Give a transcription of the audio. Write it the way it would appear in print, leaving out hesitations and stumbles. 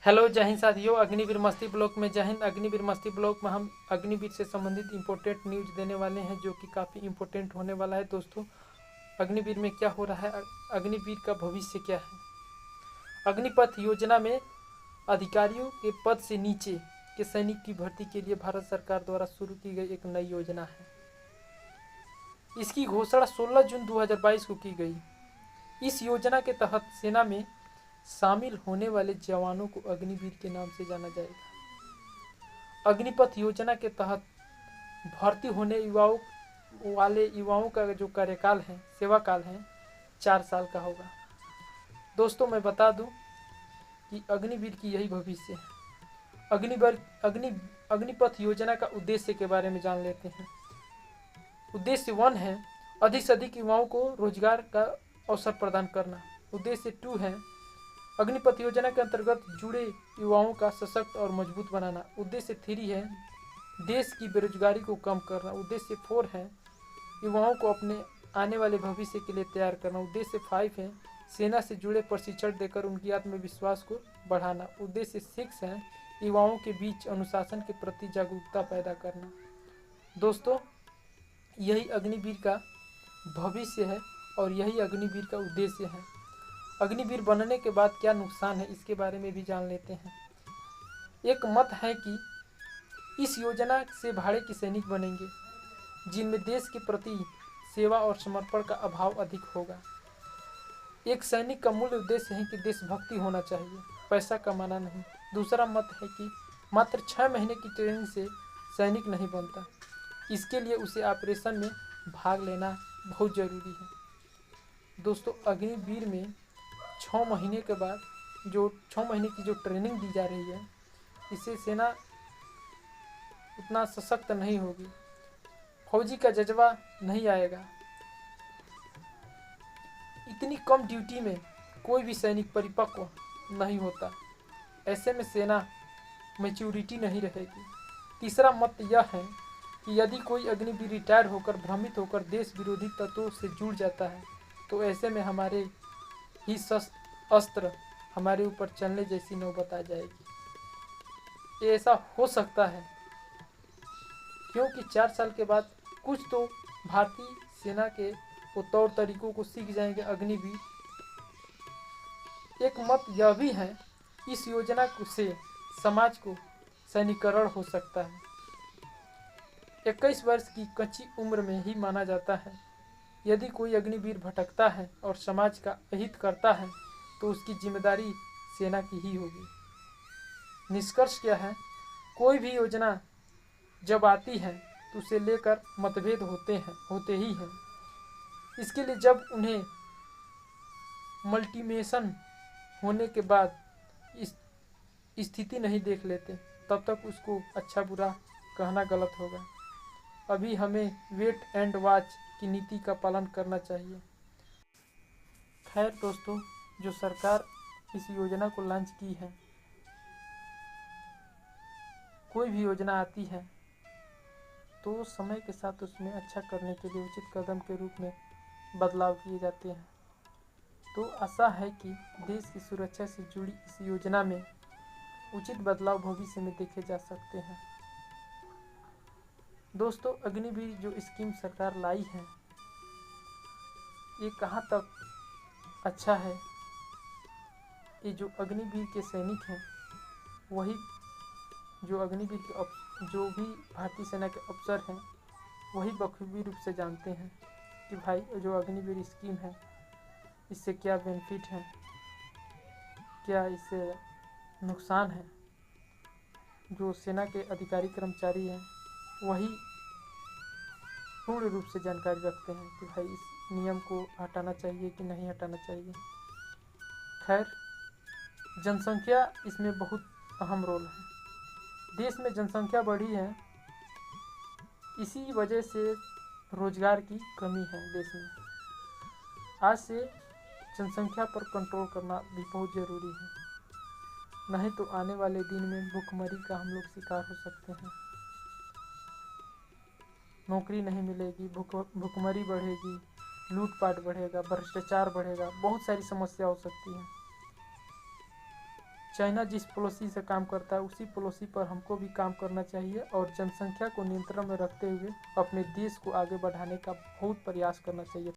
Hello जय हिंद साथियों, अग्निवीर मस्ती ब्लॉक में जय हिंद। अग्निवीर मस्ती ब्लॉक में हम अग्निवीर से संबंधित इंपॉर्टेंट न्यूज देने वाले हैं जो कि काफ़ी इंपॉर्टेंट होने वाला है। दोस्तों, अग्निवीर में क्या हो रहा है, अग्निवीर का भविष्य क्या है। अग्निपथ योजना में अधिकारियों के पद से नीचे के सैनिक की भर्ती के लिए भारत सरकार द्वारा शुरू की गई एक नई योजना है। इसकी घोषणा 16 जून 2022 को की गई। इस योजना के तहत सेना में शामिल होने वाले जवानों को अग्निवीर के नाम से जाना जाएगा। अग्निपथ योजना के तहत भर्ती होने युवाओं का जो कार्यकाल है, सेवा काल है, 4 साल का होगा। दोस्तों, मैं बता दूं कि अग्निवीर की यही भविष्य है। अग्निपथ योजना का उद्देश्य के बारे में जान लेते हैं। उद्देश्य 1 है अधिक से अधिक युवाओं को रोजगार का अवसर प्रदान करना। उद्देश्य 2 है अग्निपथ योजना के अंतर्गत जुड़े युवाओं का सशक्त और मजबूत बनाना। उद्देश्य 3 है देश की बेरोजगारी को कम करना। उद्देश्य 4 है युवाओं को अपने आने वाले भविष्य के लिए तैयार करना। उद्देश्य 5 है सेना से जुड़े प्रशिक्षण देकर उनकी आत्मविश्वास को बढ़ाना। उद्देश्य 6 है युवाओं के बीच अनुशासन के प्रति जागरूकता पैदा करना। दोस्तों, यही अग्निवीर का भविष्य है और यही अग्निवीर का उद्देश्य है। अग्निवीर बनने के बाद क्या नुकसान है, इसके बारे में भी जान लेते हैं। एक मत है कि इस योजना से भाड़े के सैनिक बनेंगे जिनमें देश के प्रति सेवा और समर्पण का अभाव अधिक होगा। एक सैनिक का मूल उद्देश्य है कि देशभक्ति होना चाहिए, पैसा कमाना नहीं। दूसरा मत है कि मात्र 6 महीने की ट्रेनिंग से सैनिक नहीं बनता, इसके लिए उसे ऑपरेशन में भाग लेना बहुत ज़रूरी है। दोस्तों, अग्निवीर में 6 महीने के बाद जो 6 महीने की जो ट्रेनिंग दी जा रही है, इससे सेना उतना सशक्त नहीं होगी, फौजी का जज्बा नहीं आएगा। इतनी कम ड्यूटी में कोई भी सैनिक परिपक्व नहीं होता, ऐसे में सेना मैच्योरिटी नहीं रहेगी। तीसरा मत यह है कि यदि कोई अग्निवीर रिटायर होकर भ्रमित होकर देश विरोधी तत्वों से जुड़ जाता है तो ऐसे में हमारे ही अस्त्र हमारे ऊपर चलने जैसी नौबत आ जाएगी। ये ऐसा हो सकता है क्योंकि 4 साल के बाद कुछ तो भारतीय सेना के वो तौर तरीकों को सीख जाएंगे अग्निवीर। एक मत यह भी है इस योजना से समाज को सैनिकरण हो सकता है। 21 वर्ष की कच्ची उम्र में ही माना जाता है। यदि कोई अग्निवीर भटकता है और समाज का अहित करता है तो उसकी जिम्मेदारी सेना की ही होगी। निष्कर्ष क्या है, कोई भी योजना जब आती है तो उसे लेकर मतभेद होते ही हैं। इसके लिए जब उन्हें मल्टीमेशन होने के बाद स्थिति नहीं देख लेते तब तक उसको अच्छा बुरा कहना गलत होगा। अभी हमें वेट एंड वॉच की नीति का पालन करना चाहिए। खैर दोस्तों, जो सरकार इस योजना को लॉन्च की है, कोई भी योजना आती है तो समय के साथ उसमें अच्छा करने के लिए उचित कदम के रूप में बदलाव किए जाते हैं। तो आशा है कि देश की सुरक्षा से जुड़ी इस योजना में उचित बदलाव भविष्य में देखे जा सकते हैं। दोस्तों, अग्निवीर जो स्कीम सरकार लाई है, ये कहाँ तक अच्छा है। ये जो अग्निवीर के सैनिक हैं, वही जो अग्निवीर के जो भी भारतीय सेना के अफसर हैं, वही बखूबी रूप से जानते हैं कि भाई जो अग्निवीर स्कीम है इससे क्या बेनिफिट है, क्या इससे नुकसान है। जो सेना के अधिकारी कर्मचारी हैं वही पूर्ण रूप से जानकारी रखते हैं कि भाई इस नियम को हटाना चाहिए कि नहीं हटाना चाहिए। खैर, जनसंख्या इसमें बहुत अहम रोल है। देश में जनसंख्या बढ़ी है, इसी वजह से रोजगार की कमी है देश में। आज से जनसंख्या पर कंट्रोल करना भी बहुत ज़रूरी है, नहीं तो आने वाले दिन में भुखमरी का हम लोग शिकार हो सकते हैं। नौकरी नहीं मिलेगी, भुखमरी बढ़ेगी, लूटपाट बढ़ेगा, भ्रष्टाचार बढ़ेगा, बहुत सारी समस्या हो सकती है। चाइना जिस पॉलिसी से काम करता है उसी पॉलिसी पर हमको भी काम करना चाहिए और जनसंख्या को नियंत्रण में रखते हुए अपने देश को आगे बढ़ाने का बहुत प्रयास करना चाहिए।